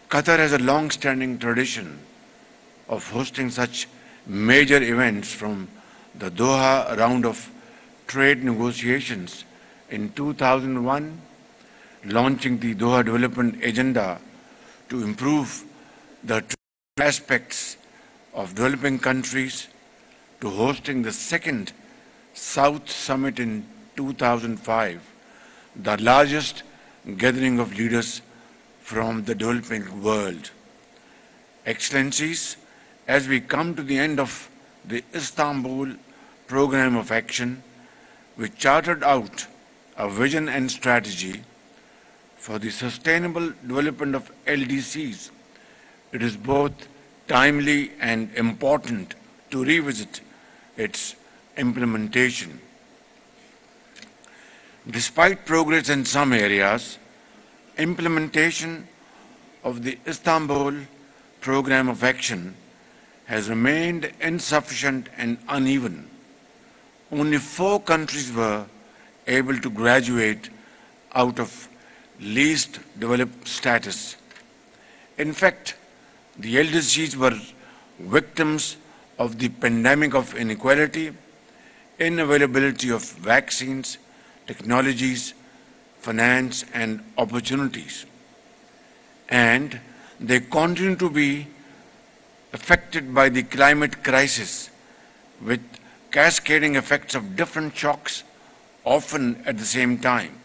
Qatar has a long-standing tradition of hosting such major events, from the Doha round of trade negotiations in 2001, launching the Doha Development Agenda to improve the aspects of developing countries, to hosting the second South Summit in 2005, the largest gathering of leaders from the developing world. Excellencies, as we come to the end of the Istanbul Programme of Action, we chartered out a vision and strategy for the sustainable development of LDCs. It is both timely and important to revisit its implementation. Despite progress in some areas, implementation of the Istanbul Programme of Action has remained insufficient and uneven. Only 4 countries were able to graduate out of least developed status. In fact, the LDCs were victims of the pandemic of inequality, unavailability of vaccines, technologies, finance and opportunities. And they continue to be affected by the climate crisis, with cascading effects of different shocks, often at the same time.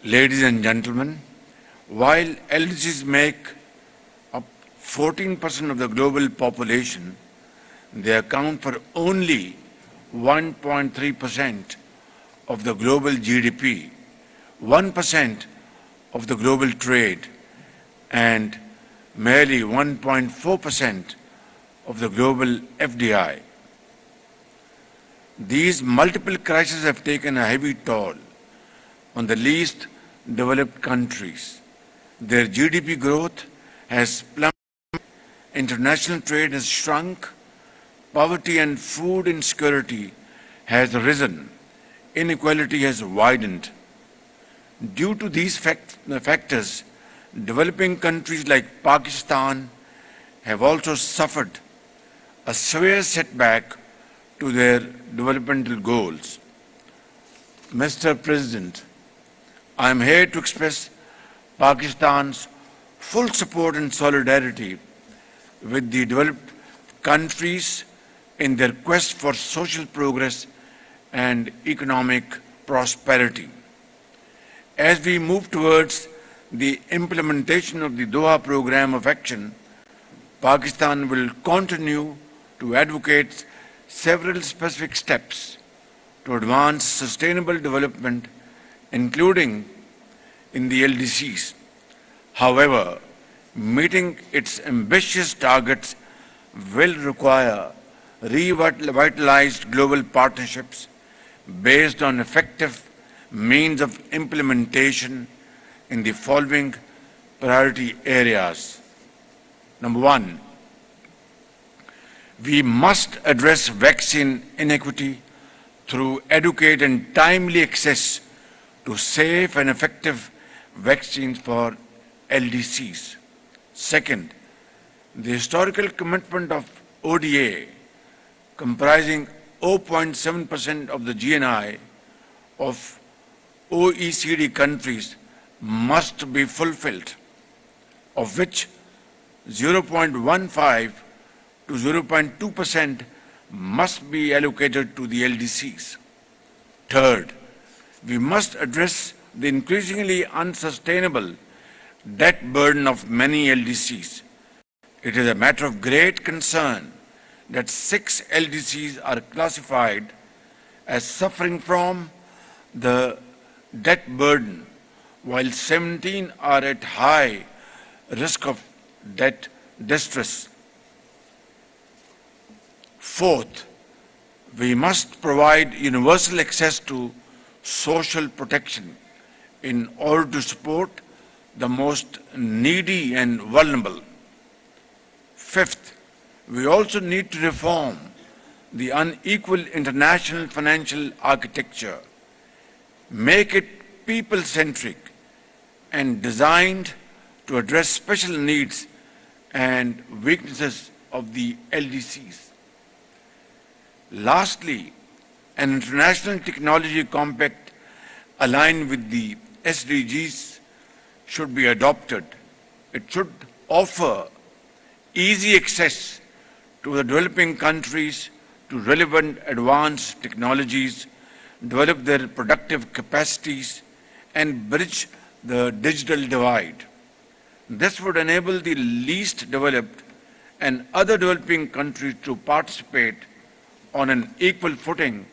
Ladies and gentlemen, while LDCs make up 14% of the global population, they account for only 1.3% of the global GDP, 1% of the global trade, and merely 1.4% of the global FDI. These multiple crises have taken a heavy toll on the least developed countries. Their GDP growth has plummeted, international trade has shrunk, poverty and food insecurity has risen, inequality has widened. Due to these factors, developing countries like Pakistan have also suffered a severe setback to their developmental goals. Mr. President, I am here to express Pakistan's full support and solidarity with the developed countries in their quest for social progress and economic prosperity. As we move towards the implementation of the Doha Programme of Action, Pakistan will continue to advocate several specific steps to advance sustainable development, including in the LDCs. However, meeting its ambitious targets will require revitalized global partnerships based on effective means of implementation in the following priority areas. Number 1, we must address vaccine inequity through adequate and timely access to safe and effective vaccines for LDCs. Second, the historical commitment of ODA, comprising 0.7% of the GNI of OECD countries, must be fulfilled, of which 0.15 to 0.2% must be allocated to the LDCs. Third, we must address the increasingly unsustainable debt burden of many LDCs. It is a matter of great concern that 6 LDCs are classified as suffering from the debt burden, while 17 are at high risk of debt distress. Fourth, we must provide universal access to social protection in order to support the most needy and vulnerable. Fifth, we also need to reform the unequal international financial architecture, make it people-centric and designed to address special needs and weaknesses of the LDCs. Lastly, an international technology compact aligned with the SDGs should be adopted. It should offer easy access to the developing countries to relevant advanced technologies, develop their productive capacities, and bridge the digital divide. This would enable the least developed and other developing countries to participate on an equal footing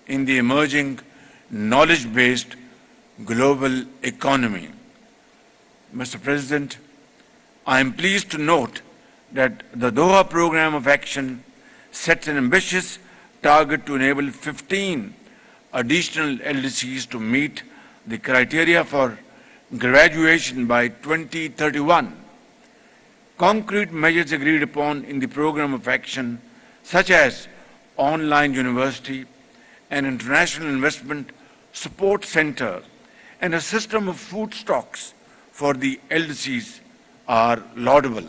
in the emerging knowledge-based global economy. Mr. President, I am pleased to note that the Doha Programme of Action sets an ambitious target to enable 15 additional LDCs to meet the criteria for graduation by 2031. Concrete measures agreed upon in the Programme of Action, such as online university, an international investment support center, and a system of food stocks for the LDCs are laudable.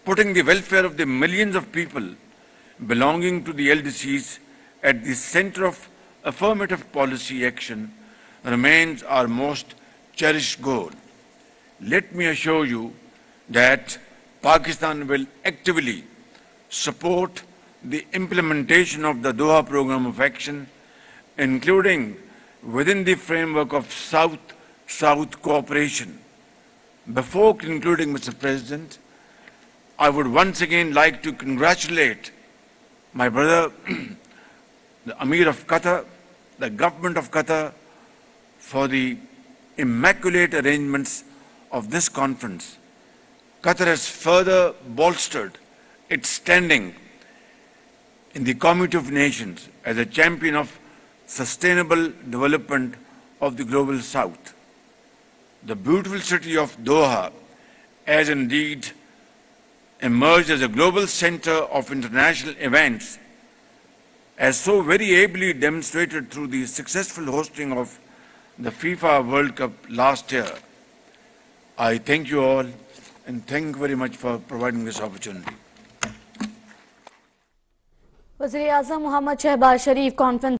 Putting the welfare of the millions of people belonging to the LDCs at the center of affirmative policy action remains our most cherished goal. Let me assure you that Pakistan will actively support the implementation of the Doha Programme of Action, including within the framework of South-South cooperation. Before concluding, Mr. President, I would once again like to congratulate my brother, the Amir of Qatar, the government of Qatar, for the immaculate arrangements of this conference. Qatar has further bolstered its standing in the Community of Nations as a champion of sustainable development of the Global South. The beautiful city of Doha has indeed emerged as a global center of international events, as so very ably demonstrated through the successful hosting of the FIFA World Cup last year. I thank you all and thank you very much for providing this opportunity. Wazir-e-Azam Mohammad Shehbaz Sharif conference